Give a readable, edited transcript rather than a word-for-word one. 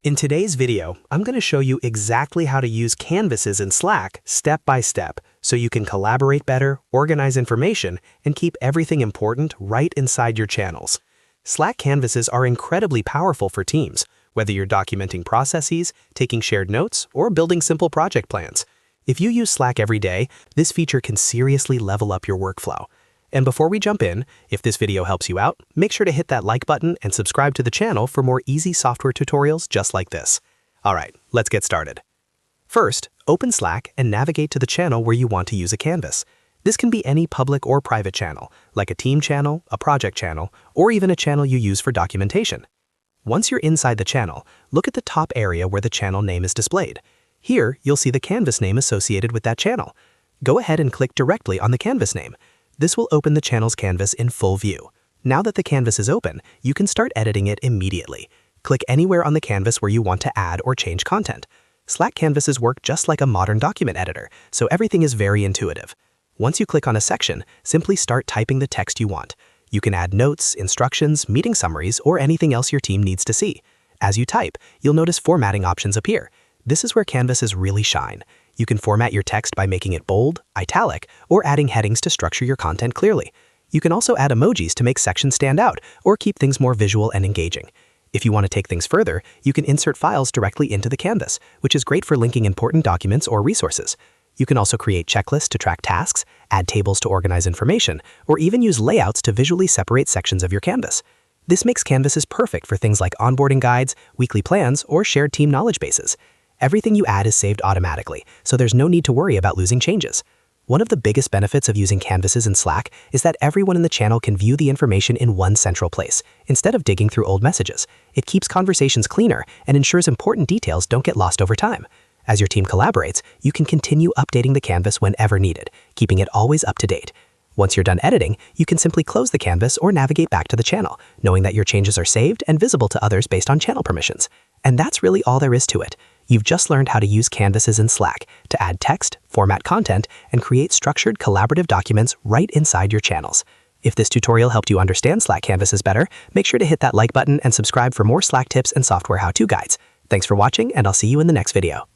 In today's video, I'm going to show you exactly how to use canvases in Slack step by step so you can collaborate better, organize information, and keep everything important right inside your channels. Slack canvases are incredibly powerful for teams, whether you're documenting processes, taking shared notes, or building simple project plans. If you use Slack every day, this feature can seriously level up your workflow. And before we jump in, if this video helps you out, make sure to hit that like button and subscribe to the channel for more easy software tutorials just like this. Alright, let's get started. First, open Slack and navigate to the channel where you want to use a canvas. This can be any public or private channel, like a team channel, a project channel, or even a channel you use for documentation. Once you're inside the channel, look at the top area where the channel name is displayed. Here, you'll see the canvas name associated with that channel. Go ahead and click directly on the canvas name. This will open the channel's canvas in full view. Now that the canvas is open, you can start editing it immediately. Click anywhere on the canvas where you want to add or change content. Slack canvases work just like a modern document editor, so everything is very intuitive. Once you click on a section, simply start typing the text you want. You can add notes, instructions, meeting summaries, or anything else your team needs to see. As you type, you'll notice formatting options appear. This is where canvases really shine. You can format your text by making it bold, italic, or adding headings to structure your content clearly. You can also add emojis to make sections stand out or keep things more visual and engaging. If you want to take things further, you can insert files directly into the canvas, which is great for linking important documents or resources. You can also create checklists to track tasks, add tables to organize information, or even use layouts to visually separate sections of your canvas. This makes canvases perfect for things like onboarding guides, weekly plans, or shared team knowledge bases. Everything you add is saved automatically, so there's no need to worry about losing changes. One of the biggest benefits of using canvases in Slack is that everyone in the channel can view the information in one central place, instead of digging through old messages. It keeps conversations cleaner and ensures important details don't get lost over time. As your team collaborates, you can continue updating the canvas whenever needed, keeping it always up to date. Once you're done editing, you can simply close the canvas or navigate back to the channel, knowing that your changes are saved and visible to others based on channel permissions. And that's really all there is to it. You've just learned how to use canvases in Slack to add text, format content, and create structured collaborative documents right inside your channels. If this tutorial helped you understand Slack canvases better, make sure to hit that like button and subscribe for more Slack tips and software how-to guides. Thanks for watching, and I'll see you in the next video.